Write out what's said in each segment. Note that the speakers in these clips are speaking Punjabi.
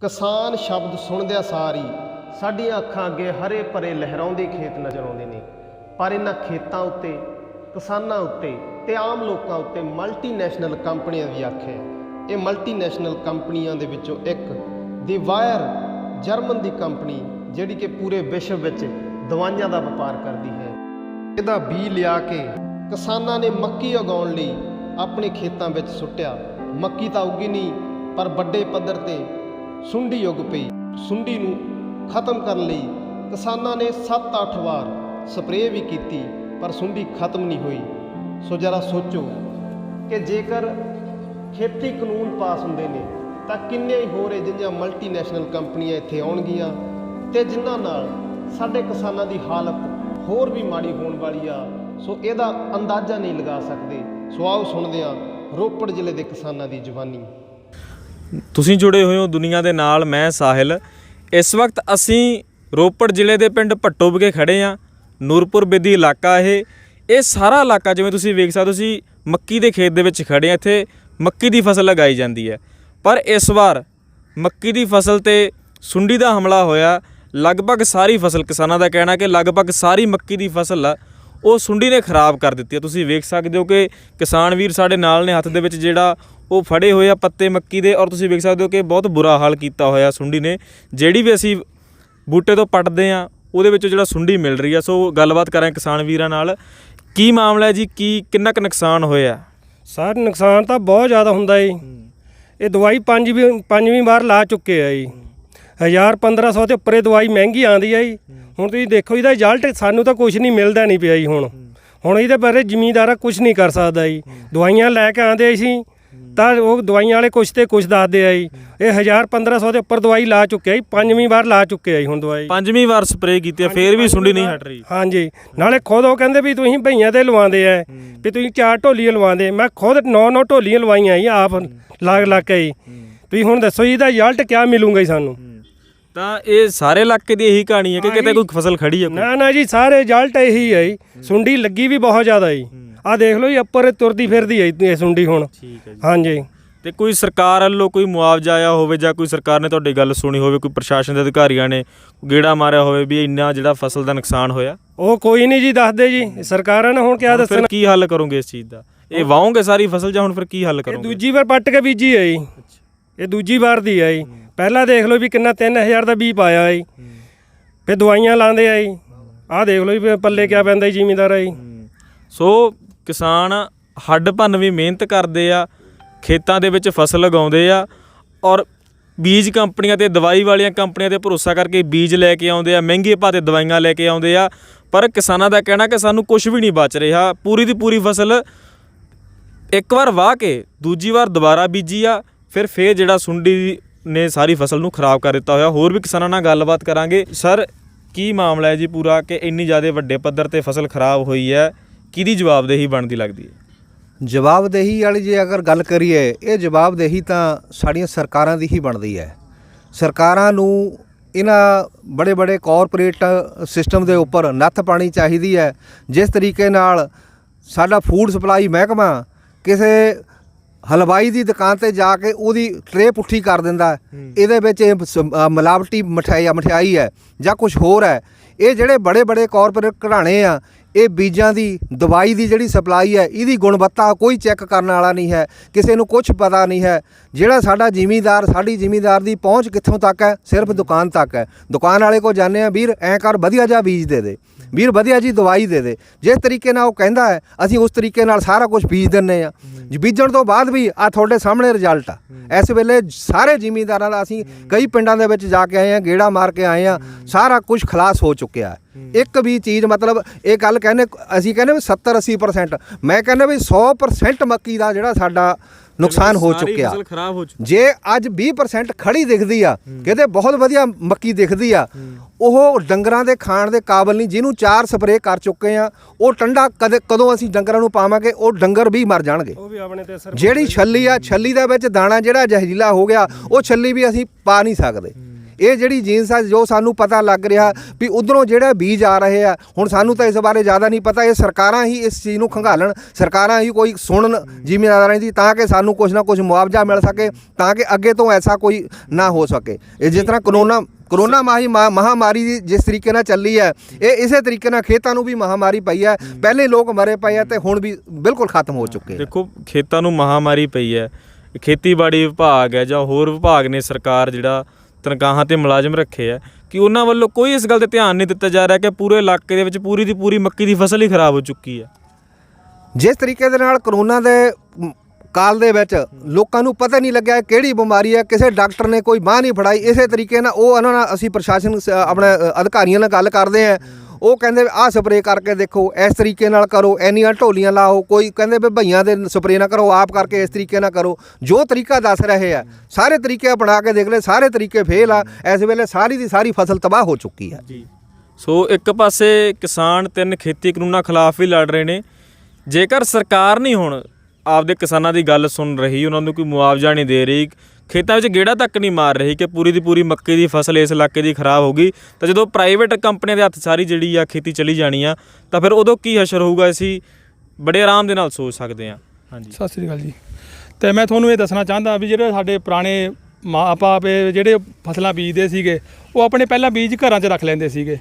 ਕਿਸਾਨ ਸ਼ਬਦ ਸੁਣਦਿਆਂ ਸਾਰ ਹੀ ਸਾਡੀਆਂ ਅੱਖਾਂ ਅੱਗੇ ਹਰੇ ਭਰੇ ਲਹਿਰਾਉਂਦੇ ਖੇਤ ਨਜ਼ਰ ਆਉਂਦੇ ਨੇ। ਪਰ ਇਹਨਾਂ ਖੇਤਾਂ ਉੱਤੇ, ਕਿਸਾਨਾਂ ਉੱਤੇ ਤੇ ਆਮ ਲੋਕਾਂ ਉੱਤੇ ਮਲਟੀਨੈਸ਼ਨਲ ਕੰਪਨੀਆਂ ਦੀ ਅੱਖ ਹੈ। ਇਹ ਮਲਟੀਨੈਸ਼ਨਲ ਕੰਪਨੀਆਂ ਦੇ ਵਿੱਚੋਂ ਇੱਕ ਦੀ ਵਾਇਰ ਜਰਮਨ ਦੀ ਕੰਪਨੀ, ਜਿਹੜੀ ਕਿ ਪੂਰੇ ਵਿਸ਼ਵ ਵਿੱਚ ਦਵਾਈਆਂ ਦਾ ਵਪਾਰ ਕਰਦੀ ਹੈ। ਇਹਦਾ ਬੀਜ ਲਿਆ ਕੇ ਕਿਸਾਨਾਂ ਨੇ ਮੱਕੀ ਉਗਾਉਣ ਲਈ ਆਪਣੇ ਖੇਤਾਂ ਵਿੱਚ ਸੁੱਟਿਆ। ਮੱਕੀ ਤਾਂ ਉੱਗੀ ਨਹੀਂ, ਪਰ ਵੱਡੇ ਪੱਧਰ ਤੇ ਸੁੰਡੀ ਉੱਗ ਪਈ। ਸੁੰਡੀ ਨੂੰ ਖਤਮ ਕਰਨ ਲਈ ਕਿਸਾਨਾਂ ਨੇ 7-8 ਵਾਰ ਸਪਰੇਅ ਵੀ ਕੀਤੀ, ਪਰ ਸੁੰਡੀ ਖਤਮ ਨਹੀਂ ਹੋਈ। ਸੋ ਜਰਾ ਸੋਚੋ ਕਿ ਜੇਕਰ ਖੇਤੀ ਕਾਨੂੰਨ ਪਾਸ ਹੁੰਦੇ ਨੇ ਤਾਂ ਕਿੰਨੇ ਹੀ ਹੋਰ ਅਜਿਹੀਆਂ ਮਲਟੀਨੈਸ਼ਨਲ ਕੰਪਨੀਆਂ ਇੱਥੇ ਆਉਣਗੀਆਂ ਤੇ ਜਿਨ੍ਹਾਂ ਨਾਲ ਸਾਡੇ ਕਿਸਾਨਾਂ ਦੀ ਹਾਲਤ ਹੋਰ ਵੀ ਮਾੜੀ ਹੋਣ ਵਾਲੀ ਆ। ਸੋ ਇਹਦਾ ਅੰਦਾਜ਼ਾ ਨਹੀਂ ਲਗਾ ਸਕਦੇ। ਸੋ ਆਓ ਸੁਣਦੇ ਹਾਂ ਰੋਪੜ ਜ਼ਿਲ੍ਹੇ ਦੇ ਕਿਸਾਨਾਂ ਦੀ ਜ਼ੁਬਾਨੀ। ਤੁਸੀਂ ਜੁੜੇ ਹੋਏ ਹੋ ਦੁਨੀਆ ਦੇ ਨਾਲ। ਮੈਂ ਸਾਹਿਲ। ਇਸ ਵਕਤ ਅਸੀਂ ਰੋਪੜ ਜ਼ਿਲ੍ਹੇ ਦੇ ਪਿੰਡ ਭੱਟੋ ਵਿਖੇ ਖੜੇ ਹਾਂ। ਨੂਰਪੁਰ ਬੇਦੀ ਇਲਾਕਾ ਇਹ ਸਾਰਾ ਇਲਾਕਾ ਜਿਵੇਂ ਤੁਸੀਂ ਵੇਖ ਸਕਦੇ ਹੋ, ਤੁਸੀਂ ਮੱਕੀ ਦੇ ਖੇਤ ਦੇ ਵਿੱਚ ਖੜੇ ਹਾਂ। ਇੱਥੇ ਮੱਕੀ ਦੀ ਫਸਲ ਲਗਾਈ ਜਾਂਦੀ ਹੈ, ਪਰ ਇਸ ਵਾਰ ਮੱਕੀ ਦੀ ਫਸਲ ਤੇ ਸੁੰਡੀ ਦਾ ਹਮਲਾ ਹੋਇਆ। ਲਗਭਗ ਸਾਰੀ ਫਸਲ, ਕਿਸਾਨਾਂ ਦਾ ਕਹਿਣਾ ਕਿ ਲਗਭਗ ਸਾਰੀ ਮੱਕੀ ਦੀ ਫਸਲ ਆ ਉਹ ਸੁੰਡੀ ਨੇ ਖਰਾਬ ਕਰ ਦਿੱਤੀ ਹੈ। ਤੁਸੀਂ ਵੇਖ ਸਕਦੇ ਹੋ ਕਿ ਕਿਸਾਨ ਵੀਰ ਸਾਡੇ ਨਾਲ ਨੇ, ਹੱਥ ਦੇ ਵਿੱਚ ਜਿਹੜਾ ਉਹ ਫੜੇ ਹੋਏ ਆ ਪੱਤੇ ਮੱਕੀ ਦੇ। ਔਰ ਤੁਸੀਂ ਵੇਖ ਸਕਦੇ ਹੋ ਕਿ ਬਹੁਤ ਬੁਰਾ ਹਾਲ ਕੀਤਾ ਹੋਇਆ ਸੁੰਡੀ ਨੇ। ਜਿਹੜੀ ਵੀ ਅਸੀਂ ਬੂਟੇ ਤੋਂ ਪੱਟਦੇ ਹਾਂ ਉਹਦੇ ਵਿੱਚੋਂ ਜਿਹੜਾ ਸੁੰਡੀ ਮਿਲ ਰਹੀ ਆ। ਸੋ ਗੱਲਬਾਤ ਕਰਾਂ ਕਿਸਾਨ ਵੀਰਾਂ ਨਾਲ। ਕੀ ਮਾਮਲਾ ਹੈ ਜੀ? ਕਿੰਨਾ ਕੁ ਨੁਕਸਾਨ ਹੋਇਆ? ਸਰ ਨੁਕਸਾਨ ਤਾਂ ਬਹੁਤ ਜ਼ਿਆਦਾ ਹੁੰਦਾ ਜੀ। ਇਹ ਦਵਾਈ ਪੰਜਵੀਂ ਵਾਰ ਲਾ ਚੁੱਕੇ ਆ ਜੀ। 1000-1500 ਦੇ ਉੱਪਰੇ ਦਵਾਈ ਮਹਿੰਗੀ ਆਉਂਦੀ ਆ ਜੀ। ਹੁਣ ਤੁਸੀਂ ਦੇਖੋ ਇਹਦਾ ਰਿਜ਼ਲਟ ਸਾਨੂੰ ਤਾਂ ਕੁਝ ਨਹੀਂ ਮਿਲਦਾ ਨਹੀਂ ਪਿਆ ਜੀ। ਹੁਣ ਇਹਦੇ ਬਾਰੇ ਜ਼ਿਮੀਂਦਾਰ ਕੁਝ ਨਹੀਂ ਕਰ ਸਕਦਾ ਜੀ। ਦਵਾਈਆਂ ਲੈ ਕੇ ਆਉਂਦੇ ਸੀ ਤਾਂ ਉਹ ਦਵਾਈਆਂ ਵਾਲੇ ਕੁਛ ਤੇ ਕੁਛ ਦੱਸਦੇ ਆ ਜੀ। ਇਹ 1000-1500 ਦੇ ਉੱਪਰ ਦਵਾਈ ਲਾ ਚੁੱਕਿਆ ਜੀ। ਪੰਜਵੀਂ ਵਾਰ ਲਾ ਚੁੱਕੇ ਆ ਜੀ ਹੁਣ ਦਵਾਈ। ਪੰਜਵੀਂ ਵਾਰ ਸਪਰੇਅ ਕੀਤੀ ਆ, ਫੇਰ ਵੀ ਸੁੰਡੀ ਨਹੀਂ ਹਟ ਰਹੀ। ਹਾਂਜੀ, ਨਾਲੇ ਖੁਦ ਉਹ ਕਹਿੰਦੇ ਵੀ ਤੁਸੀਂ ਭਈਆਂ ਤੇ ਲਵਾਉਂਦੇ ਆ, ਵੀ ਤੁਸੀਂ 4 ਢੋਲੀਆਂ ਲਵਾਉਂਦੇ। ਮੈਂ ਖੁਦ 9 ਢੋਲੀਆਂ ਲਵਾਈਆਂ ਜੀ ਆਪ ਲੱਗ ਕੇ ਜੀ। ਤੁਸੀਂ ਹੁਣ ਦੱਸੋ ਜੀ ਇਹਦਾ ਰਿਜ਼ਲਟ ਕਿਆ ਮਿਲੂਗਾ ਜੀ ਸਾਨੂੰ? ਤਾਂ ਇਹ ਸਾਰੇ ਇਲਾਕੇ ਦੀ ਇਹੀ ਕਹਾਣੀ ਹੈ ਕਿ ਕਿਤੇ ਕੋਈ ਫਸਲ ਖੜੀ ਹੈ? ਨਾ ਜੀ, ਸਾਰੇ ਰਿਜ਼ਲਟ ਇਹੀ ਹੈ ਜੀ। ਸੁੰਡੀ ਲੱਗੀ ਵੀ ਬਹੁਤ ਜ਼ਿਆਦਾ ਜੀ। ਆਹ ਦੇਖ ਲਓ ਜੀ, ਉੱਪਰ ਤੁਰਦੀ ਫਿਰਦੀ ਹੈ ਇਹ ਸੁੰਡੀ ਹੁਣ। ਠੀਕ ਹੈ ਜੀ। ਹਾਂਜੀ। ਤੇ ਕੋਈ ਸਰਕਾਰ ਵੱਲੋਂ ਕੋਈ ਮੁਆਵਜ਼ਾ ਆਇਆ ਹੋਵੇ ਜਾਂ ਕੋਈ ਸਰਕਾਰ ਨੇ ਤੁਹਾਡੀ ਗੱਲ ਸੁਣੀ ਹੋਵੇ, ਕੋਈ ਪ੍ਰਸ਼ਾਸਨ ਦੇ ਅਧਿਕਾਰੀਆਂ ਨੇ ਗੇੜਾ ਮਾਰਿਆ ਹੋਵੇ ਵੀ ਇੰਨਾ ਜਿਹੜਾ ਫਸਲ ਦਾ ਨੁਕਸਾਨ ਹੋਇਆ? ਉਹ ਕੋਈ ਨਹੀਂ ਜੀ ਦੱਸਦੇ ਜੀ। ਸਰਕਾਰਾਂ ਨੇ ਹੁਣ ਕਿਆ ਦੱਸਣਾ। ਫਿਰ ਕੀ ਹੱਲ ਕਰੋਗੇ ਇਸ ਚੀਜ਼ ਦਾ? ਇਹ ਵਾਹੋਗੇ ਸਾਰੀ ਫਸਲ ਜਾਂ ਹੁਣ ਫਿਰ ਕੀ ਹੱਲ ਕਰੋਗੇ? ਦੂਜੀ ਵਾਰ ਪੱਟ ਕੇ ਬੀਜੀ ਹੈ ਜੀ। ਇਹ ਦੂਜੀ ਵਾਰ ਦੀ ਹੈ ਜੀ। ਪਹਿਲਾਂ ਦੇਖ ਲਓ ਵੀ ਕਿੰਨਾ 3000 ਦਾ ਬੀਜ ਪਾਇਆ ਜੀ। ਫਿਰ ਦਵਾਈਆਂ ਲਾਉਂਦੇ ਆ ਜੀ। ਆਹ ਦੇਖ ਲਓ ਵੀ ਪੱਲੇ ਕਿਆ ਪੈਂਦਾ ਜੀ ਜ਼ਿਮੀਂਦਾਰ ਜੀ। ਸੋ ਕਿਸਾਨ ਹੱਡ ਭੰਨ ਵੀ ਮਿਹਨਤ ਕਰਦੇ ਆ, ਖੇਤਾਂ ਦੇ ਵਿੱਚ ਫਸਲ ਉਗਾਉਂਦੇ ਆ, ਔਰ ਬੀਜ ਕੰਪਨੀਆਂ ਤੇ ਦਵਾਈ ਵਾਲੀਆਂ ਕੰਪਨੀਆਂ ਤੇ ਭਰੋਸਾ ਕਰਕੇ ਬੀਜ ਲੈ ਕੇ ਆਉਂਦੇ ਆ, ਮਹਿੰਗੇ ਭਾਅ ਤੇ ਦਵਾਈਆਂ ਲੈ ਕੇ ਆਉਂਦੇ ਆ। ਪਰ ਕਿਸਾਨਾਂ ਦਾ ਕਹਿਣਾ ਕਿ ਸਾਨੂੰ ਕੁਝ ਵੀ ਨਹੀਂ ਬਚ ਰਿਹਾ। ਪੂਰੀ ਦੀ ਪੂਰੀ ਫਸਲ ਇੱਕ ਵਾਰ ਵਾਹ ਕੇ ਦੂਜੀ ਵਾਰ ਦੁਬਾਰਾ ਬੀਜੀ ਆ, ਫਿਰ ਜਿਹੜਾ ਸੁੰਡੀ ਨੇ ਸਾਰੀ ਫਸਲ ਨੂੰ ਖਰਾਬ ਕਰ ਦਿੱਤਾ ਹੋਇਆ। ਹੋਰ ਵੀ ਕਿਸਾਨਾਂ ਨਾਲ ਗੱਲਬਾਤ ਕਰਾਂਗੇ। ਸਰ, ਕੀ ਮਾਮਲਾ ਹੈ ਜੀ ਪੂਰਾ ਕਿ ਇੰਨੀ ਜ਼ਿਆਦਾ ਵੱਡੇ ਪੱਧਰ ਤੇ ਫਸਲ ਖਰਾਬ ਹੋਈ ਹੈ? ਕਿਹਦੀ ਜਵਾਬਦੇਹੀ ਬਣਦੀ ਲੱਗਦੀ ਹੈ? ਜਵਾਬਦੇਹੀ ਵਾਲੀ ਜੇ ਅਗਰ ਗੱਲ ਕਰੀਏ, ਇਹ ਜਵਾਬਦੇਹੀ ਤਾਂ ਸਾਡੀਆਂ ਸਰਕਾਰਾਂ ਦੀ ਹੀ ਬਣਦੀ ਹੈ। ਸਰਕਾਰਾਂ ਨੂੰ ਇਹਨਾਂ ਬੜੇ ਕਾਰਪੋਰੇਟ ਸਿਸਟਮ ਦੇ ਉੱਪਰ ਨੱਥ ਪਾਣੀ ਚਾਹੀਦੀ ਹੈ। ਜਿਸ ਤਰੀਕੇ ਨਾਲ ਸਾਡਾ ਫੂਡ ਸਪਲਾਈ ਮਹਿਕਮਾ ਕਿਸੇ ਹਲਵਾਈ ਦੀ ਦੁਕਾਨ ਤੇ ਜਾ ਕੇ ਉਹਦੀ ਟਰੇ ਪੁੱਠੀ ਕਰ ਦਿੰਦਾ, ਇਹਦੇ ਵਿੱਚ ਮਿਲਾਵਟੀ ਮਠਿਆਈ ਹੈ ਜਾਂ ਕੁਝ ਹੋਰ ਹੈ। ਇਹ ਜਿਹੜੇ ਬੜੇ ਕਾਰਪੋਰੇਟ ਘਰਾਣੇ ਆ, ਇਹ ਬੀਜਾਂ ਦੀ, ਦਵਾਈ ਦੀ ਜਿਹੜੀ ਸਪਲਾਈ ਹੈ, ਇਹਦੀ ਗੁਣਵੱਤਾ ਕੋਈ ਚੈੱਕ ਕਰਨ ਵਾਲਾ ਨਹੀਂ ਹੈ। ਕਿਸੇ ਨੂੰ ਕੁਝ ਪਤਾ ਨਹੀਂ ਹੈ। ਜਿਹੜਾ ਸਾਡੀ ਜ਼ਿਮੀਂਦਾਰ ਦੀ ਪਹੁੰਚ ਕਿੱਥੋਂ ਤੱਕ ਹੈ? ਸਿਰਫ ਦੁਕਾਨ ਤੱਕ ਹੈ। ਦੁਕਾਨ ਵਾਲੇ ਕੋਲ ਜਾਂਦੇ ਆ, ਵੀਰ ਐਂ ਕਰ ਵਧੀਆ ਜਿਹਾ ਬੀਜ ਦੇ ਦੇ, ਵੀਰ ਵਧੀਆ ਜੀ ਦਵਾਈ ਦੇ ਦੇ। ਜਿਸ ਤਰੀਕੇ ਨਾਲ ਉਹ ਕਹਿੰਦਾ ਹੈ, ਅਸੀਂ ਉਸ ਤਰੀਕੇ ਨਾਲ ਸਾਰਾ ਕੁਝ ਬੀਜ ਦਿੰਦੇ ਆ। ਬੀਜਣ ਤੋਂ ਬਾਅਦ ਵੀ ਆ ਤੁਹਾਡੇ ਸਾਹਮਣੇ ਰਿਜ਼ਲਟ ਆ। ਇਸ ਵੇਲੇ ਸਾਰੇ ਜ਼ਿਮੀਂਦਾਰਾਂ ਦਾ, ਅਸੀਂ ਕਈ ਪਿੰਡਾਂ ਦੇ ਵਿੱਚ ਜਾ ਕੇ ਆਏ ਆ, ਗੇੜਾ ਮਾਰ ਕੇ ਆਏ ਆ, ਸਾਰਾ ਕੁਝ ਖਲਾਸ ਹੋ ਚੁੱਕਿਆ ਹੈ। ਇੱਕ ਵੀ ਚੀਜ਼, ਮਤਲਬ ਇਹ ਗੱਲ ਅਸੀਂ ਕਹਿੰਦੇ ਵੀ 70-80%, ਮੈਂ ਕਹਿੰਦਾ ਵੀ 100% ਮੱਕੀ ਦਾ ਜਿਹੜਾ ਸਾਡਾ ਨੁਕਸਾਨ ਹੋ ਚੁੱਕਿਆ। ਜੇ ਅੱਜ 20% ਖੜੀ ਦਿਖਦੀ ਆ, ਕਿਤੇ ਬਹੁਤ ਵਧੀਆ ਮੱਕੀ ਦਿਖਦੀ ਆ, ਉਹ ਡੰਗਰਾਂ ਦੇ ਖਾਣ ਦੇ ਕਾਬਲ ਨਹੀਂ। ਜਿਹਨੂੰ 4 ਸਪਰੇਅ ਕਰ ਚੁੱਕੇ ਆ, ਉਹ ਟੰਡਾ ਕਦੋਂ ਅਸੀਂ ਡੰਗਰਾਂ ਨੂੰ ਪਾਵਾਂਗੇ? ਉਹ ਡੰਗਰ ਵੀ ਮਰ ਜਾਣਗੇ। ਜਿਹੜੀ ਛੱਲੀ ਆ, ਛੱਲੀ ਦੇ ਵਿੱਚ ਦਾਣਾ ਜਿਹੜਾ ਜ਼ਹਿਰੀਲਾ ਹੋ ਗਿਆ, ਉਹ ਛੱਲੀ ਵੀ ਅਸੀਂ ਪਾ ਨਹੀਂ ਸਕਦੇ। ਇਹ ਜਿਹੜੀ ਜੀਨਸ ਆ ਜੋ ਸਾਨੂੰ ਪਤਾ ਲੱਗ ਰਿਹਾ ਵੀ ਉਧਰੋਂ ਜਿਹੜਾ ਬੀਜ ਆ ਰਹੇ ਆ, ਹੁਣ ਸਾਨੂੰ ਤਾਂ ਇਸ ਬਾਰੇ ਜ਼ਿਆਦਾ ਨਹੀਂ ਪਤਾ। ਇਹ ਸਰਕਾਰਾਂ ਹੀ ਇਸ ਚੀਜ਼ ਨੂੰ ਖੰਗਾਲਣ, ਸਰਕਾਰਾਂ ਹੀ ਕੋਈ ਸੁਣਨ ਜ਼ਿਮੀਂਦਾਰਾਂ ਦੀ, ਤਾਂ ਕਿ ਸਾਨੂੰ ਕੁਝ ਨਾ ਕੁਝ ਮੁਆਵਜ਼ਾ ਮਿਲ ਸਕੇ, ਤਾਂ ਕਿ ਅੱਗੇ ਤੋਂ ਐਸਾ ਕੋਈ ਨਾ ਹੋ ਸਕੇ। ਇਹ ਜਿਸ ਤਰ੍ਹਾਂ ਕਰੋਨਾ ਮਹਾਮਾਰੀ ਦੀ ਜਿਸ ਤਰੀਕੇ ਨਾਲ ਚੱਲੀ ਹੈ, ਇਹ ਇਸੇ ਤਰੀਕੇ ਨਾਲ ਖੇਤਾਂ ਨੂੰ ਵੀ ਮਹਾਮਾਰੀ ਪਈ ਹੈ। ਪਹਿਲੇ ਲੋਕ ਮਰੇ ਪਏ ਆ ਤੇ ਹੁਣ ਵੀ ਬਿਲਕੁਲ ਖਤਮ ਹੋ ਚੁੱਕੇ। ਦੇਖੋ ਖੇਤਾਂ ਨੂੰ ਮਹਾਮਾਰੀ ਪਈ ਹੈ, ਖੇਤੀਬਾੜੀ ਵਿਭਾਗ ਹੈ ਜਾਂ ਹੋਰ ਵਿਭਾਗ ਨੇ ਸਰਕਾਰ ਜਿਹੜਾ ਤਨਖਾਹਾਂ ਤੇ ਮੁਲਾਜ਼ਮ ਰੱਖੇ ਆ, ਕਿ ਉਹਨਾਂ ਵੱਲੋਂ ਕੋਈ ਇਸ ਗੱਲ ਤੇ ਧਿਆਨ ਨਹੀਂ ਦਿੱਤਾ ਜਾ ਰਿਹਾ ਕਿ ਪੂਰੇ ਇਲਾਕੇ ਦੇ ਵਿੱਚ ਪੂਰੀ ਦੀ ਪੂਰੀ ਮੱਕੀ ਦੀ ਫਸਲ ਹੀ ਖਰਾਬ ਹੋ ਚੁੱਕੀ ਹੈ। ਜਿਸ ਤਰੀਕੇ ਦੇ ਨਾਲ ਕਰੋਨਾ ਦੇ ਕਾਲ ਦੇ ਵਿੱਚ ਲੋਕਾਂ ਨੂੰ ਪਤਾ ਨਹੀਂ ਲੱਗਿਆ ਕਿਹੜੀ ਬਿਮਾਰੀ ਹੈ, ਕਿਸੇ ਡਾਕਟਰ ਨੇ ਕੋਈ ਬਾਂਹ ਨਹੀਂ ਫੜਾਈ। ਇਸੇ ਤਰੀਕੇ ਨਾਲ ਉਹਨਾਂ ਨਾਲ ਅਸੀਂ ਪ੍ਰਸ਼ਾਸਨ ਆਪਣੇ ਅਧਿਕਾਰੀਆਂ ਨਾਲ ਗੱਲ ਕਰਦੇ ਹਾਂ, ਉਹ ਕਹਿੰਦੇ ਆਹ ਸਪਰੇਅ ਕਰਕੇ ਦੇਖੋ, ਇਸ ਤਰੀਕੇ ਨਾਲ ਕਰੋ, ਇੰਨੀਆਂ ਢੋਲੀਆਂ ਲਾਓ। ਕੋਈ ਕਹਿੰਦੇ ਵੀ ਭਈਆਂ ਦੇ ਸਪਰੇਅ ਨਾ ਕਰੋ, ਆਪ ਕਰਕੇ ਇਸ ਤਰੀਕੇ ਨਾਲ ਕਰੋ। ਜੋ ਤਰੀਕਾ ਦੱਸ ਰਹੇ ਆ ਸਾਰੇ ਤਰੀਕੇ ਬਣਾ ਕੇ ਦੇਖ ਲਏ, ਸਾਰੇ ਤਰੀਕੇ ਫੇਲ ਆ। ਇਸ ਵੇਲੇ ਸਾਰੀ ਦੀ ਸਾਰੀ ਫਸਲ ਤਬਾਹ ਹੋ ਚੁੱਕੀ ਹੈ ਜੀ। ਸੋ ਇੱਕ ਪਾਸੇ ਕਿਸਾਨ 3 ਖੇਤੀ ਕਾਨੂੰਨਾਂ ਖਿਲਾਫ ਵੀ ਲੜ ਰਹੇ ਨੇ। ਜੇਕਰ ਸਰਕਾਰ ਨਹੀਂ ਹੁਣ ਆਪਦੇ ਕਿਸਾਨਾਂ ਦੀ ਗੱਲ ਸੁਣ ਰਹੀ, ਉਹਨਾਂ ਨੂੰ ਕੋਈ ਮੁਆਵਜ਼ਾ ਨਹੀਂ ਦੇ ਰਹੀ, ਖੇਤਾਂ ਵਿੱਚ ਗੇੜਾ ਤੱਕ ਨਹੀਂ ਮਾਰ ਰਹੀ ਕਿ ਪੂਰੀ ਦੀ ਪੂਰੀ ਮੱਕੀ ਦੀ ਫਸਲ ਇਸ ਇਲਾਕੇ ਦੀ ਖਰਾਬ ਹੋ ਗਈ, ਤਾਂ ਜਦੋਂ ਪ੍ਰਾਈਵੇਟ ਕੰਪਨੀਆਂ ਦੇ ਹੱਥ ਸਾਰੀ ਜਿਹੜੀ ਆ ਖੇਤੀ ਚਲੀ ਜਾਣੀ ਆ, ਤਾਂ ਫਿਰ ਉਦੋਂ ਕੀ ਅਸਰ ਹੋਊਗਾ ਅਸੀਂ ਬੜੇ ਆਰਾਮ ਦੇ ਨਾਲ ਸੋਚ ਸਕਦੇ ਹਾਂ। ਹਾਂਜੀ, ਸਤਿ ਸ੍ਰੀ ਅਕਾਲ ਜੀ। ਤੇ ਮੈਂ ਤੁਹਾਨੂੰ ਇਹ ਦੱਸਣਾ ਚਾਹੁੰਦਾ ਵੀ ਜਿਹੜੇ ਸਾਡੇ ਪੁਰਾਣੇ ਮਾਂ ਬਾਪ ਜਿਹੜੇ ਫਸਲਾਂ ਬੀਜਦੇ ਸੀਗੇ, ਉਹ ਆਪਣੇ ਪਹਿਲਾਂ ਬੀਜ ਘਰਾਂ 'ਚ ਰੱਖ ਲੈਂਦੇ ਸੀਗੇ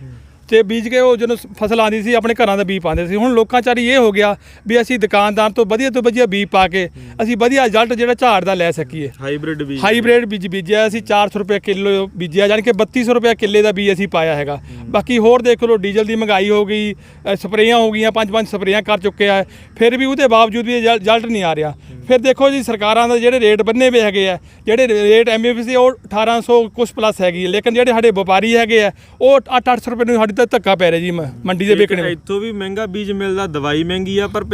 ਤੇ ਬੀਜ ਕੇ ਉਹ ਜਦੋਂ ਫਸਲ ਆਉਂਦੀ ਸੀ ਆਪਣੇ ਘਰਾਂ ਦਾ ਬੀਜ ਪਾਉਂਦੇ ਸੀ। ਹੁਣ ਲੋਕਾਂ ਚਾਰੀ ਇਹ ਹੋ ਗਿਆ ਵੀ ਅਸੀਂ ਦੁਕਾਨਦਾਰ ਤੋਂ ਵਧੀਆ ਬੀਜ ਪਾ ਕੇ ਅਸੀਂ ਵਧੀਆ ਰਿਜ਼ਲਟ ਜਿਹੜਾ ਝਾੜ ਦਾ ਲੈ ਸਕੀਏ। ਹਾਈਬ੍ਰਿਡ ਬੀਜ ਬੀਜਿਆ ਅਸੀਂ 400 ਰੁਪਏ ਕਿਲੋ ਬੀਜਿਆ, ਯਾਨੀ ਕਿ 3200 ਰੁਪਏ ਕਿੱਲੇ ਦਾ ਬੀਜ ਅਸੀਂ ਪਾਇਆ ਹੈਗਾ। ਬਾਕੀ ਹੋਰ ਦੇਖ ਲਓ, ਡੀਜ਼ਲ ਦੀ ਮਹਿੰਗਾਈ ਹੋ ਗਈ, ਸਪਰੇਆਂ ਹੋ ਗਈਆਂ, 5 ਸਪਰੇਆਂ ਕਰ ਚੁੱਕੇ ਆ, ਫਿਰ ਵੀ ਉਹਦੇ ਬਾਵਜੂਦ ਵੀ ਰਿਜ਼ਲਟ ਨਹੀਂ ਆ ਰਿਹਾ। ਫਿਰ ਦੇਖੋ ਜੀ, ਸਰਕਾਰਾਂ ਦੇ ਜਿਹੜੇ ਰੇਟ ਬੰਨੇ ਵੇ ਹੈਗੇ ਆ, ਜਿਹੜੇ ਰੇਟ MSP ਉਹ 1800 ਕੁਛ ਪਲੱਸ ਹੈਗੀ ਹੈ, ਲੇਕਿਨ ਜਿਹੜੇ ਸਾਡੇ ਵਪਾਰੀ ਹੈਗੇ ਆ ਉਹ 800 ਰੁਪਏ ਨੂੰ ਸਾਡੀ ਤਾਂ ਧੱਕਾ ਪੈ ਰਿਹਾ ਜੀ ਮੰਡੀ ਦੇ ਵਿਕਣੇ। ਇੱਥੋਂ ਵੀ ਮਹਿੰਗਾ ਬੀਜ ਮਿਲਦਾ, ਦਵਾਈ ਮਹਿੰਗੀ ਆ, ਪਰ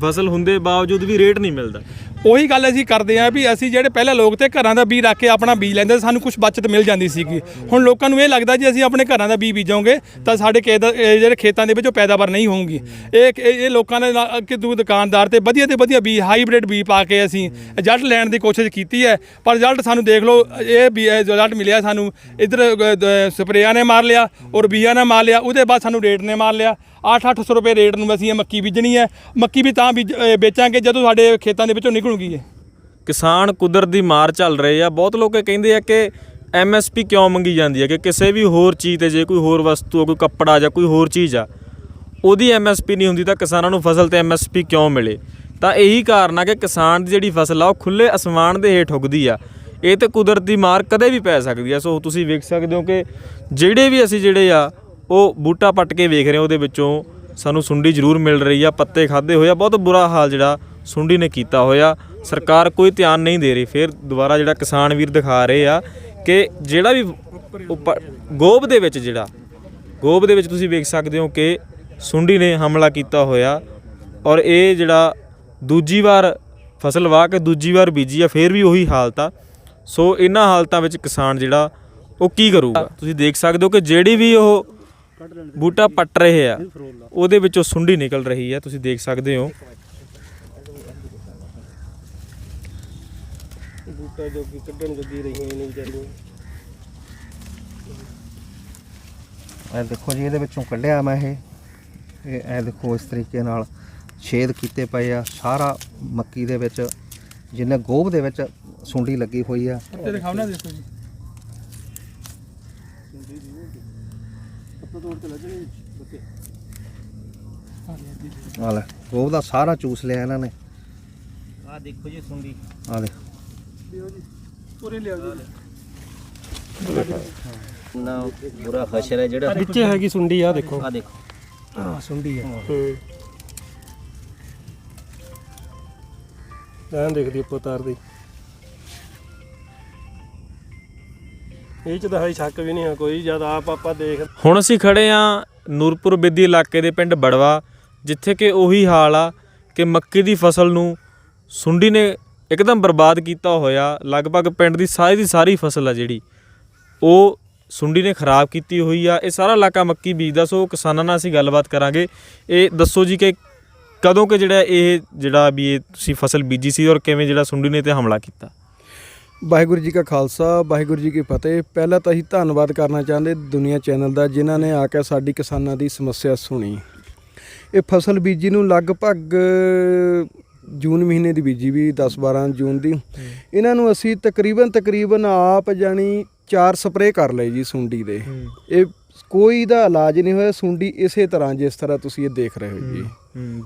ਫਸਲ ਹੁੰਦੇ ਬਾਵਜੂਦ ਵੀ ਰੇਟ ਨਹੀਂ ਮਿਲਦਾ। ਉਹੀ ਗੱਲ ਅਸੀਂ ਕਰਦੇ ਹਾਂ ਵੀ ਅਸੀਂ ਜਿਹੜੇ ਪਹਿਲਾਂ ਲੋਕ ਤੇ ਘਰਾਂ ਦਾ ਬੀਜ ਰੱਖ ਕੇ ਆਪਣਾ ਬੀਜ ਲੈਂਦੇ, ਸਾਨੂੰ ਕੁਝ ਬਚਤ ਮਿਲ ਜਾਂਦੀ ਸੀਗੀ। ਹੁਣ ਲੋਕਾਂ ਨੂੰ ਇਹ ਲੱਗਦਾ ਜੀ ਅਸੀਂ ਆਪਣੇ ਘਰਾਂ ਦਾ ਬੀਜ ਬੀਜਾਂਗੇ ਤਾਂ ਸਾਡੇ ਜਿਹੜੇ ਖੇਤਾਂ ਦੇ ਵਿੱਚ ਉਹ ਪੈਦਾਵਾਰ ਨਹੀਂ ਹੋਊਗੀ। ਇਹ ਲੋਕਾਂ ਨੇ ਕਿ ਦੁਕਾਨਦਾਰ ਤੇ ਵਧੀਆ ਬੀਜ ਹਾਈਬ੍ਰਿਡ ਬੀਜ ਪਾ ਕੇ ਅਸੀਂ ਰਿਜ਼ਲਟ ਲੈਣ ਦੀ ਕੋਸ਼ਿਸ਼ ਕੀਤੀ ਹੈ, ਪਰ ਰਿਜ਼ਲਟ ਸਾਨੂੰ ਦੇਖ ਲਓ ਇਹ ਰਿਜ਼ਲਟ ਮਿਲਿਆ ਸਾਨੂੰ ਇੱਧਰ ਸਪਰੇਆਂ ਨੇ ਮਾਰ ਲਿਆ ਔਰ ਬੀਜਾਂ ਨੇ ਮਾਰ ਲਿਆ, ਉਹਦੇ ਬਾਅਦ ਸਾਨੂੰ ਰੇਟ ਨੇ ਮਾਰ ਲਿਆ। 800 ਰੁਪਏ ਰੇਟ ਨੂੰ ਅਸੀਂ ਇਹ ਮੱਕੀ ਬੀਜਣੀ ਹੈ। ਮੱਕੀ ਵੀ ਤਾਂ ਵੇਚਾਂਗੇ ਜਦੋਂ ਸਾਡੇ ਖੇਤਾਂ ਦੇ ਵਿੱਚੋਂ ਨਿਕਲੂਗੀ। ਕਿਸਾਨ ਕੁਦਰਤ ਦੀ ਮਾਰ ਚੱਲ ਰਹੇ ਆ। ਬਹੁਤ ਲੋਕ ਕਹਿੰਦੇ ਆ ਕਿ MSP ਕਿਉਂ ਮੰਗੀ ਜਾਂਦੀ ਹੈ, ਕਿ ਕਿਸੇ ਵੀ ਹੋਰ ਚੀਜ਼ ਤੇ ਜੇ ਕੋਈ ਹੋਰ ਵਸਤੂ, ਕੋਈ ਕੱਪੜਾ ਜਾਂ ਕੋਈ ਹੋਰ ਚੀਜ਼ ਆ, ਉਹਦੀ MSP ਨਹੀਂ ਹੁੰਦੀ, ਤਾਂ ਕਿਸਾਨਾਂ ਨੂੰ ਫਸਲ ਤੇ MSP ਕਿਉਂ ਮਿਲੇ? ਤਾਂ ਇਹੀ ਕਾਰਨ ਆ ਕਿ ਕਿਸਾਨ ਦੀ ਜਿਹੜੀ ਫਸਲ ਆ ਉਹ ਖੁੱਲ੍ਹੇ ਅਸਮਾਨ ਦੇ ਹੇਠ ਉੱਗਦੀ ਆ। ਇਹ ਤੇ ਕੁਦਰਤ ਦੀ ਮਾਰ ਕਦੇ ਵੀ ਪੈ ਸਕਦੀ ਆ। ਸੋ ਤੁਸੀਂ ਵੇਖ ਸਕਦੇ ਹੋ ਕਿ ਜਿਹੜੇ ਆ ਉਹ ਬੂਟਾ ਪੱਟ ਕੇ ਵੇਖ ਰਹੇ, ਉਹਦੇ ਵਿੱਚੋਂ ਸਾਨੂੰ ਸੁੰਡੀ ਜ਼ਰੂਰ ਮਿਲ ਰਹੀ ਆ, ਪੱਤੇ ਖਾਧੇ ਹੋਏ ਆ। ਬਹੁਤ ਬੁਰਾ ਹਾਲ ਜਿਹੜਾ ਸੁੰਡੀ ਨੇ ਕੀਤਾ ਹੋਇਆ, ਸਰਕਾਰ ਕੋਈ ਧਿਆਨ ਨਹੀਂ ਦੇ ਰਹੀ। ਫਿਰ ਦੁਬਾਰਾ ਜਿਹੜਾ ਕਿਸਾਨ ਵੀਰ ਦਿਖਾ ਰਹੇ ਆ ਕਿ ਜਿਹੜਾ ਵੀ ਗੋਭ ਦੇ ਵਿੱਚ ਤੁਸੀਂ ਵੇਖ ਸਕਦੇ ਹੋ ਕਿ ਸੁੰਡੀ ਨੇ ਹਮਲਾ ਕੀਤਾ ਹੋਇਆ, ਔਰ ਇਹ ਜਿਹੜਾ ਦੂਜੀ ਵਾਰ ਫਸਲ ਵਾਹ ਕੇ ਦੂਜੀ ਵਾਰ ਬੀਜੀ ਆ, ਫਿਰ ਵੀ ਉਹੀ ਹਾਲਤ ਆ। ਸੋ ਇਹਨਾਂ ਹਾਲਤਾਂ ਵਿੱਚ ਕਿਸਾਨ ਜਿਹੜਾ ਉਹ ਕੀ ਕਰੂਗਾ? ਤੁਸੀਂ ਦੇਖ ਸਕਦੇ ਹੋ ਕਿ ਜਿਹੜੀ ਵੀ ਉਹ ਬੂਟਾ ਪੱਟ ਰਹੇ ਆ ਉਹਦੇ ਵਿੱਚੋਂ ਸੁੰਡੀ ਨਿਕਲ ਰਹੀ ਆ, ਤੁਸੀਂ ਦੇਖ ਸਕਦੇ ਹੋ। ਬੂਟਾ ਜੋ ਕਿ ਕੱਢਣ ਜੋਗੀ ਰਹੀਆਂ ਨੇ ਵਿਚਾਰੀਆਂ। ਇਹ ਦੇਖੋ ਜੀ, ਇਹਦੇ ਵਿੱਚੋਂ ਕੱਢਿਆ ਮੈਂ ਇਹ ਦੇਖੋ, ਇਸ ਤਰੀਕੇ ਨਾਲ ਛੇਦ ਕੀਤੇ ਪਏ ਆ। ਸਾਰਾ ਮੱਕੀ ਦੇ ਵਿੱਚ ਜਿੰਨੇ ਗੋਭ ਦੇ ਵਿੱਚ ਸੁੰਡੀ ਲੱਗੀ ਹੋਈ ਆ। ਤੇ ਦਿਖਾਓ ਨਾ, ਦੇਖੋ ਜੀ ਆ ਲੈ, ਗੋਭ ਦਾ ਸਾਰਾ ਚੂਸ ਲਿਆ ਇਹਨਾਂ ਨੇ। ਆ ਦੇਖੋ ਜੀ ਸੁੰਡੀ, ਆ ਦੇ ਪੂਰੇ ਲਿਆਓ ਜੀ। ਨਾ ਪੂਰਾ ਖਸ਼ਰ ਹੈ ਜਿਹੜਾ ਵਿੱਚੇ ਹੈਗੀ ਸੁੰਡੀ, ਆ ਦੇਖੋ, ਆ ਦੇਖੋ, ਆ ਸੁੰਡੀ ਆ। ਐਂ ਦੇਖਦੀ ਉੱਪਰ ਤਾਰਦੀ, ਇਹ ਚ ਤਾਂ ਹੈ ਸ਼ੱਕ ਵੀ ਨਹੀਂ ਹੈ ਕੋਈ, ਜਦ ਆਪ ਆਪਾਂ ਦੇਖ। ਹੁਣ ਅਸੀਂ ਖੜੇ ਆ ਨੂਰਪੁਰ ਬੇਦੀ ਇਲਾਕੇ ਦੇ ਪਿੰਡ ਬੜਵਾ, ਜਿੱਥੇ ਕਿ ਉਹੀ ਹਾਲ ਆ ਕਿ ਮੱਕੀ ਦੀ ਫਸਲ ਨੂੰ ਸੁੰਡੀ ਨੇ ਇੱਕਦਮ ਬਰਬਾਦ ਕੀਤਾ ਹੋਇਆ। ਲਗਭਗ ਪਿੰਡ ਦੀ ਸਾਰੀ ਫਸਲ ਆ ਜਿਹੜੀ ਉਹ ਸੁੰਡੀ ਨੇ ਖਰਾਬ ਕੀਤੀ ਹੋਈ ਆ। ਇਹ ਸਾਰਾ ਇਲਾਕਾ ਮੱਕੀ ਬੀਜਦਾ। ਸੋ ਕਿਸਾਨਾਂ ਨਾਲ ਅਸੀਂ ਗੱਲਬਾਤ ਕਰਾਂਗੇ। ਇਹ ਦੱਸੋ ਜੀ ਕਿ ਕਦੋਂ ਕਿ ਜਿਹੜਾ ਵੀ ਇਹ ਤੁਸੀਂ ਫਸਲ ਬੀਜੀ ਸੀ ਔਰ ਕਿਵੇਂ ਜਿਹੜਾ ਸੁੰਡੀ ਨੇ ਤੇ ਹਮਲਾ ਕੀਤਾ? ਵਾਹਿਗੁਰੂ ਜੀ ਕਾ ਖਾਲਸਾ ਵਾਹਿਗੁਰੂ ਜੀ ਕੀ ਫਤਿਹ। ਪਹਿਲਾਂ ਤਾਂ ਅਸੀਂ ਧੰਨਵਾਦ ਕਰਨਾ ਚਾਹੁੰਦੇ ਦੁਨੀਆ ਚੈਨਲ ਦਾ, ਜਿਨ੍ਹਾਂ ਨੇ ਆ ਕੇ ਸਾਡੀ ਕਿਸਾਨਾਂ ਦੀ ਸਮੱਸਿਆ ਸੁਣੀ। ਇਹ ਫਸਲ ਬੀਜੀ ਨੂੰ ਲਗਭਗ ਜੂਨ ਮਹੀਨੇ ਦੀ ਬੀਜੀ ਵੀ 10-12 ਜੂਨ ਦੀ। ਇਹਨਾਂ ਨੂੰ ਅਸੀਂ ਤਕਰੀਬਨ ਆਪ ਜਾਣੀ 4 ਸਪਰੇਅ ਕਰ ਲਏ ਜੀ ਸੁੰਡੀ ਦੇ। ਇਹ ਕੋਈ ਦਾ ਇਲਾਜ ਨਹੀਂ ਹੋਇਆ। ਸੁੰਡੀ ਇਸੇ ਤਰ੍ਹਾਂ ਜਿਸ ਤਰ੍ਹਾਂ ਤੁਸੀਂ ਇਹ ਦੇਖ ਰਹੇ ਹੋ ਜੀ।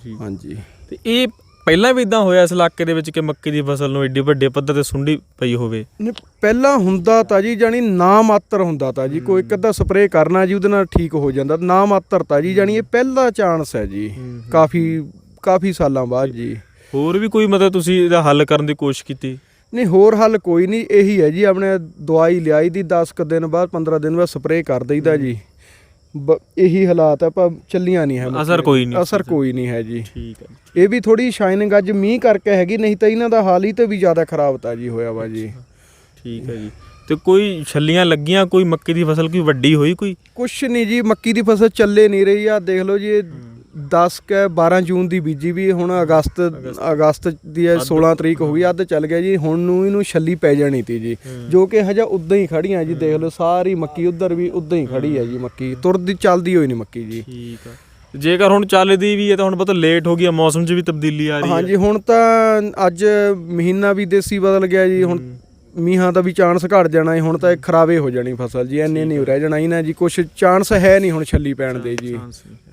ਜੀ ਹਾਂਜੀ। ਤੇ ਇਹ ਪਹਿਲਾਂ ਵੀ ਇਦਾਂ ਹੋਇਆ ਇਸ ਇਲਾਕੇ ਦੇ ਵਿੱਚ ਕਿ ਮੱਕੀ ਦੀ ਫਸਲ ਨੂੰ ਏਡੇ ਵੱਡੇ ਪੱਧਰ ਤੇ ਸੁੰਡੀ ਪਈ ਹੋਵੇ? ਨਹੀਂ, ਪਹਿਲਾਂ ਹੁੰਦਾ ਤਾਂ ਜੀ ਜਾਣੀ ਨਾ ਮਾਤਰ ਹੁੰਦਾ ਤਾਂ ਜੀ, ਕੋਈ ਇੱਕ ਅੱਧਾ ਸਪਰੇਅ ਕਰਨਾ ਜੀ ਉਹਦੇ ਨਾਲ ਠੀਕ ਹੋ ਜਾਂਦਾ, ਨਾ ਮਾਤਰ ਤਾਂ ਜੀ ਜਾਣੀ ਇਹ ਪਹਿਲਾ ਚਾਂਸ ਹੈ ਜੀ ਕਾਫੀ ਸਾਲਾਂ ਬਾਅਦ ਜੀ। ਹੋਰ ਵੀ ਕੋਈ ਮਤਲਬ ਤੁਸੀਂ ਇਹਦਾ ਹੱਲ ਕਰਨ ਦੀ ਕੋਸ਼ਿਸ਼ ਕੀਤੀ? ਨਹੀਂ, ਹੋਰ ਹੱਲ ਕੋਈ ਨਹੀਂ, ਇਹੀ ਹੈ ਜੀ ਆਪਣੇ ਦਵਾਈ ਲਿਆਈ ਦੀ 10 ਕੁ ਦਿਨ ਬਾਅਦ 15 ਦਿਨ ਬਾਅਦ ਸਪਰੇਅ ਕਰ ਦਈਦਾ ਜੀ। ਇਹੀ ਹਾਲਾਤ ਹੈ, ਪਰ ਚੱਲੀਆਂ ਨਹੀਂ ਹੈ, ਅਸਰ ਕੋਈ ਨਹੀਂ ਹੈ ਜੀ। ਠੀਕ ਹੈ। ਇਹ ਵੀ ਥੋੜੀ ਸ਼ਾਈਨਿੰਗ ਅੱਜ ਮੀਂਹ ਕਰਕੇ ਹੈਗੀ, ਨਹੀਂ ਤਾਂ ਇਹਨਾਂ ਦਾ ਹਾਲ ਹੀ ਤੇ ਵੀ ਜ਼ਿਆਦਾ ਖਰਾਬ ਤਾਂ ਜੀ ਹੋਇਆ ਵਾ ਜੀ। ਠੀਕ ਹੈ ਜੀ। ਤੇ ਕੋਈ ਛੱਲੀਆਂ ਲੱਗੀਆਂ, ਕੋਈ ਮੱਕੀ ਦੀ ਫਸਲ ਕੋਈ ਵੱਡੀ ਹੋਈ? ਕੋਈ ਕੁਛ ਨਹੀਂ ਜੀ, ਮੱਕੀ ਦੀ ਫਸਲ ਚੱਲੇ ਨਹੀਂ ਰਹੀ ਆ। ਦੇਖ ਲਓ ਜੀ, ਇਹ 12 ਜੂਨ ਦੀ ਬੀਜੀ ਵੀ, ਹੁਣ ਅਗਸਤ ਦੀ 16 ਤਰੀਕ ਹੋ ਗਈ, ਅੱਧ ਚੱਲ ਗਿਆ ਜੀ। ਹੁਣ ਨੂੰ ਇਹਨੂੰ ਛੱਲੀ ਪੈ ਜਾਣੀ ਤੀ ਜੀ, ਜੋ ਕਿ ਹਜੇ ਉਦਾਂ ਹੀ ਖੜੀਆਂ ਜੀ। ਦੇਖ ਲਓ ਸਾਰੀ ਮੱਕੀ ਉਧਰ ਵੀ ਉਦਾਂ ਹੀ ਖੜੀ ਹੈ ਜੀ, ਮੱਕੀ ਤੁਰਦੀ ਚੱਲਦੀ ਹੋਈ ਨਹੀਂ ਮੱਕੀ ਜੀ। ਠੀਕ ਆ। ਜੇਕਰ ਹੁਣ ਚੱਲਦੀ ਵੀ ਹੈ ਤਾਂ ਹੁਣ ਬਹੁਤ ਲੇਟ ਹੋ ਗਈ, ਮੌਸਮ 'ਚ ਵੀ ਤਬਦੀਲੀ ਆ ਰਹੀ ਹੈ। ਹਾਂਜੀ, ਹੁਣ ਤਾਂ ਅੱਜ ਮਹੀਨਾ ਵੀ ਦੇਸੀ ਬਦਲ ਗਿਆ ਜੀ। ਹੁਣ ਮੀਂਹਾਂ ਦਾ ਵੀ ਚਾਂਸ ਘਟ ਜਾਣਾ ਹੈ। ਹੁਣ ਤਾਂ ਇਹ ਖਰਾਬੇ ਹੋ ਜਾਣੀ ਫਸਲ ਜੀ, ਇੰਨੇ ਨਹੀਂ ਰਹਿ ਜਾਣਾ ਇਹਨਾਂ ਜੀ, ਕੁਛ ਚਾਂਸ ਹੈ ਨਹੀਂ ਹੁਣ ਛੱਲੀ ਪੈਣ ਦੇ ਜੀ।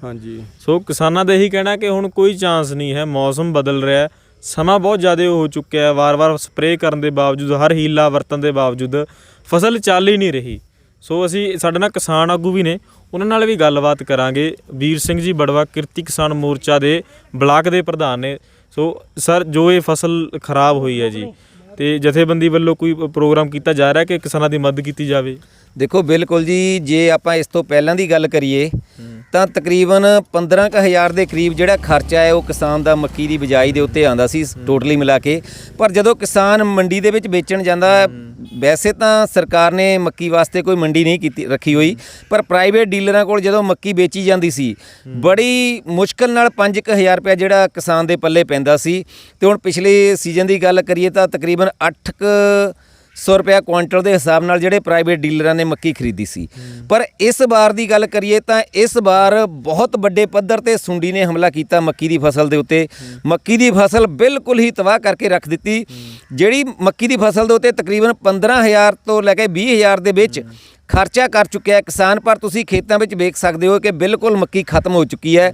ਹਾਂਜੀ। ਸੋ ਕਿਸਾਨਾਂ ਦਾ ਇਹੀ ਕਹਿਣਾ ਕਿ ਹੁਣ ਕੋਈ ਚਾਂਸ ਨਹੀਂ ਹੈ, ਮੌਸਮ ਬਦਲ ਰਿਹਾ, ਸਮਾਂ ਬਹੁਤ ਜ਼ਿਆਦਾ ਹੋ ਚੁੱਕਿਆ ਹੈ। ਵਾਰ-ਵਾਰ ਸਪਰੇਅ ਕਰਨ ਦੇ ਬਾਵਜੂਦ, ਹਰ ਹੀਲਾ ਵਰਤਣ ਦੇ ਬਾਵਜੂਦ ਫਸਲ ਚੱਲ ਹੀ ਨਹੀਂ ਰਹੀ। ਸੋ ਅਸੀਂ ਸਾਡੇ ਨਾਲ ਕਿਸਾਨ ਆਗੂ ਵੀ ਨੇ, ਉਹਨਾਂ ਨਾਲ ਵੀ ਗੱਲਬਾਤ ਕਰਾਂਗੇ। ਵੀਰ ਸਿੰਘ ਜੀ ਬੜਵਾ ਕਿਰਤੀ ਕਿਸਾਨ ਮੋਰਚਾ ਦੇ ਬਲਾਕ ਦੇ ਪ੍ਰਧਾਨ ਨੇ। ਸੋ ਸਰ, ਜੋ ਇਹ ਫਸਲ ਖਰਾਬ ਹੋਈ ਹੈ ਜੀ, ਤੇ ਜਥੇਬੰਦੀ ਵੱਲੋਂ ਕੋਈ ਪ੍ਰੋਗਰਾਮ ਕੀਤਾ ਜਾ ਰਿਹਾ ਕਿ ਕਿਸਾਨਾਂ ਦੀ ਮਦਦ ਕੀਤੀ ਜਾਵੇ? ਦੇਖੋ ਬਿਲਕੁਲ ਜੀ, ਜੇ ਆਪਾਂ ਇਸ ਤੋਂ ਪਹਿਲਾਂ ਦੀ ਗੱਲ ਕਰੀਏ ਤਾਂ ਤਕਰੀਬਨ 15,000 ਦੇ ਕਰੀਬ ਜਿਹੜਾ ਖਰਚਾ ਹੈ ਉਹ ਕਿਸਾਨ ਦਾ ਮੱਕੀ ਦੀ ਬਿਜਾਈ ਦੇ ਉੱਤੇ ਆਉਂਦਾ ਸੀ ਟੋਟਲੀ ਮਿਲਾ ਕੇ। ਪਰ ਜਦੋਂ ਕਿਸਾਨ ਮੰਡੀ ਦੇ ਵਿੱਚ ਵੇਚਣ ਜਾਂਦਾ, ਵੈਸੇ ਤਾਂ ਸਰਕਾਰ ਨੇ ਮੱਕੀ ਵਾਸਤੇ ਕੋਈ ਮੰਡੀ ਨਹੀਂ ਰੱਖੀ ਹੋਈ, ਪਰ ਪ੍ਰਾਈਵੇਟ ਡੀਲਰਾਂ ਕੋਲ ਜਦੋਂ ਮੱਕੀ ਵੇਚੀ ਜਾਂਦੀ ਸੀ, ਬੜੀ ਮੁਸ਼ਕਲ ਨਾਲ 5,000 ਰੁਪਇਆ ਜਿਹੜਾ ਕਿਸਾਨ ਦੇ ਪੱਲੇ ਪੈਂਦਾ ਸੀ। ਤੇ ਹੁਣ ਪਿਛਲੇ ਸੀਜ਼ਨ ਦੀ ਗੱਲ ਕਰੀਏ ਤਾਂ ਤਕਰੀਬਨ 800 ਰੁਪਇਆ ਕੁਆਂਟਲ ਦੇ ਹਿਸਾਬ ਨਾਲ ਜਿਹੜੇ ਪ੍ਰਾਈਵੇਟ ਡੀਲਰਾਂ ਨੇ ਮੱਕੀ ਖਰੀਦੀ ਸੀ। ਪਰ ਇਸ ਵਾਰ ਦੀ ਗੱਲ ਕਰੀਏ ਤਾਂ ਇਸ ਵਾਰ ਬਹੁਤ ਵੱਡੇ ਪੱਧਰ ਤੇ ਸੁੰਡੀ ਨੇ ਹਮਲਾ ਕੀਤਾ ਮੱਕੀ ਦੀ ਫਸਲ ਦੇ ਉੱਤੇ। ਮੱਕੀ ਦੀ ਫਸਲ ਬਿਲਕੁਲ ਹੀ ਤਬਾਹ ਕਰਕੇ ਰੱਖ ਦਿੱਤੀ। ਜਿਹੜੀ ਮੱਕੀ ਦੀ ਫਸਲ ਦੇ ਉੱਤੇ ਤਕਰੀਬਨ 15,000 ਤੋਂ ਲੈ ਕੇ 20,000 ਦੇ ਵਿੱਚ ਖਰਚਾ ਕਰ ਚੁੱਕਿਆ ਹੈ ਕਿਸਾਨ, ਪਰ ਤੁਸੀਂ ਖੇਤਾਂ ਵਿੱਚ ਵੇਖ ਸਕਦੇ ਹੋ ਕਿ ਬਿਲਕੁਲ ਮੱਕੀ ਖਤਮ ਹੋ ਚੁੱਕੀ ਹੈ।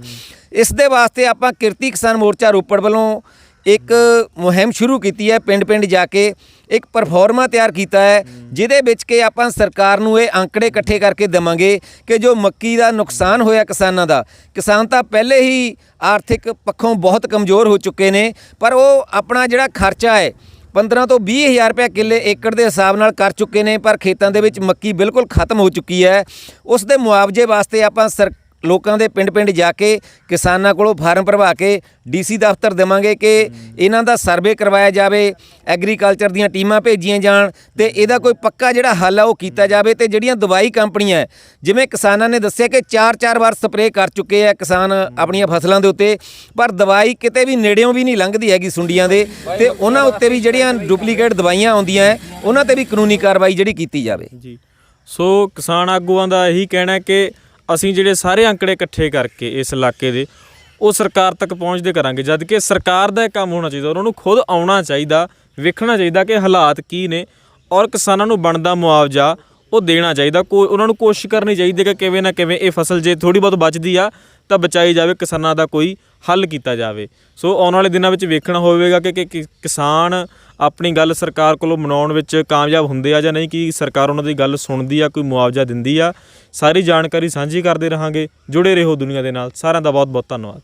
ਇਸ ਦੇ ਵਾਸਤੇ ਆਪਾਂ ਕਿਰਤੀ ਕਿਸਾਨ ਮੋਰਚਾ ਰੋਪੜ ਵੱਲੋਂ ਇੱਕ ਮੁਹਿੰਮ ਸ਼ੁਰੂ ਕੀਤੀ ਹੈ। ਪਿੰਡ ਜਾ ਕੇ ਇੱਕ ਪਰਫਾਰਮਾ ਤਿਆਰ ਕੀਤਾ ਹੈ, ਜਿਹਦੇ ਵਿੱਚ ਕਿ ਆਪਾਂ ਸਰਕਾਰ ਨੂੰ ਇਹ ਅੰਕੜੇ ਇਕੱਠੇ ਕਰਕੇ ਦੇਵਾਂਗੇ ਕਿ ਜੋ ਮੱਕੀ ਦਾ ਨੁਕਸਾਨ ਹੋਇਆ ਕਿਸਾਨਾਂ ਦਾ, ਕਿਸਾਨ ਤਾਂ ਪਹਿਲੇ ਹੀ ਆਰਥਿਕ ਪੱਖੋਂ ਬਹੁਤ ਕਮਜ਼ੋਰ ਹੋ ਚੁੱਕੇ ਨੇ, ਪਰ ਉਹ ਆਪਣਾ ਜਿਹੜਾ ਖਰਚਾ ਹੈ 15 ਤੋਂ 20,000 ਰੁਪਏ ਕਿੱਲੇ ਏਕੜ ਦੇ ਹਿਸਾਬ ਨਾਲ ਕਰ ਚੁੱਕੇ ਨੇ, ਪਰ ਖੇਤਾਂ ਦੇ ਵਿੱਚ ਮੱਕੀ ਬਿਲਕੁਲ ਖਤਮ ਹੋ ਚੁੱਕੀ ਹੈ। ਉਸ ਦੇ ਮੁਆਵਜ਼ੇ ਵਾਸਤੇ ਆਪਾਂ ਲੋਕਾਂ ਦੇ ਪਿੰਡ ਜਾ ਕੇ ਕਿਸਾਨਾਂ ਕੋਲੋਂ ਫਾਰਮ ਭਰਵਾ ਕੇ ਡੀਸੀ ਦਫ਼ਤਰ ਦੇਵਾਂਗੇ ਕਿ ਇਹਨਾਂ ਦਾ ਸਰਵੇ ਕਰਵਾਇਆ ਜਾਵੇ, ਐਗਰੀਕਲਚਰ ਦੀਆਂ ਟੀਮਾਂ ਭੇਜੀਆਂ ਜਾਣ ਤੇ ਇਹਦਾ ਕੋਈ ਪੱਕਾ ਜਿਹੜਾ ਹੱਲ ਆ ਉਹ ਕੀਤਾ ਜਾਵੇ। ਤੇ ਜਿਹੜੀਆਂ ਦਵਾਈ ਕੰਪਨੀਆਂ, ਜਿਵੇਂ ਕਿਸਾਨਾਂ ਨੇ ਦੱਸਿਆ ਕਿ 4-4 ਵਾਰ ਸਪਰੇਅ ਕਰ ਚੁੱਕੇ ਆ ਕਿਸਾਨ ਆਪਣੀਆਂ ਫਸਲਾਂ ਦੇ ਉੱਤੇ, ਪਰ ਦਵਾਈ ਕਿਤੇ ਵੀ ਨੇੜਿਓਂ ਵੀ ਨਹੀਂ ਲੰਘਦੀ ਹੈਗੀ ਸੁੰਡੀਆਂ ਦੇ, ਤੇ ਉਹਨਾਂ ਉੱਤੇ ਵੀ ਜਿਹੜੀਆਂ ਡੁਪਲੀਕੇਟ ਦਵਾਈਆਂ ਆਉਂਦੀਆਂ ਹੈ ਉਹਨਾਂ ਤੇ ਵੀ ਕਾਨੂੰਨੀ ਕਾਰਵਾਈ ਜਿਹੜੀ ਕੀਤੀ ਜਾਵੇ ਜੀ। ਸੋ ਕਿਸਾਨ ਆਗੂਆਂ ਦਾ ਇਹੀ ਕਹਿਣਾ ਕਿ ਅਸੀਂ ਜਿਹੜੇ ਸਾਰੇ ਅੰਕੜੇ ਇਕੱਠੇ ਕਰਕੇ ਇਸ ਇਲਾਕੇ ਦੇ ਉਹ ਸਰਕਾਰ ਤੱਕ ਪਹੁੰਚਦੇ ਕਰਾਂਗੇ, ਜਦ ਕਿ ਸਰਕਾਰ ਦਾ ਇਹ ਕੰਮ ਹੋਣਾ ਚਾਹੀਦਾ, ਉਹਨਾਂ ਨੂੰ ਖੁਦ ਆਉਣਾ ਚਾਹੀਦਾ, ਵੇਖਣਾ ਚਾਹੀਦਾ ਕਿ ਹਾਲਾਤ ਕੀ ਨੇ ਔਰ ਕਿਸਾਨਾਂ ਨੂੰ ਬਣਦਾ ਮੁਆਵਜ਼ਾ ਉਹ ਦੇਣਾ ਚਾਹੀਦਾ। ਉਹਨਾਂ ਨੂੰ ਕੋਸ਼ਿਸ਼ ਕਰਨੀ ਚਾਹੀਦੀ ਕਿ ਕਿਵੇਂ ਨਾ ਕਿਵੇਂ ਇਹ ਫਸਲ ਜੇ ਥੋੜ੍ਹੀ ਬਹੁਤ ਬਚਦੀ ਆ ਤਾਂ ਬਚਾਈ ਜਾਵੇ, ਕਿਸਾਨਾਂ ਦਾ ਕੋਈ ਹੱਲ ਕੀਤਾ ਜਾਵੇ। ਸੋ ਆਉਣ ਵਾਲੇ ਦਿਨਾਂ ਵਿੱਚ ਵੇਖਣਾ ਹੋਵੇਗਾ ਕਿ ਕਿਸਾਨ ਆਪਣੀ ਗੱਲ ਸਰਕਾਰ ਕੋਲੋਂ ਮਨਾਉਣ ਵਿੱਚ ਕਾਮਯਾਬ ਹੁੰਦੇ ਆ ਜਾਂ ਨਹੀਂ, ਕਿ ਸਰਕਾਰ ਉਹਨਾਂ ਦੀ ਗੱਲ ਸੁਣਦੀ ਆ, ਕੋਈ ਮੁਆਵਜ਼ਾ ਦਿੰਦੀ ਆ। ਸਾਰੀ ਜਾਣਕਾਰੀ ਸਾਂਝੀ ਕਰਦੇ ਰਹਾਂਗੇ। ਜੁੜੇ ਰਹੋ ਦੁਨੀਆ ਦੇ ਨਾਲ। ਸਾਰਿਆਂ ਦਾ ਬਹੁਤ ਬਹੁਤ ਧੰਨਵਾਦ।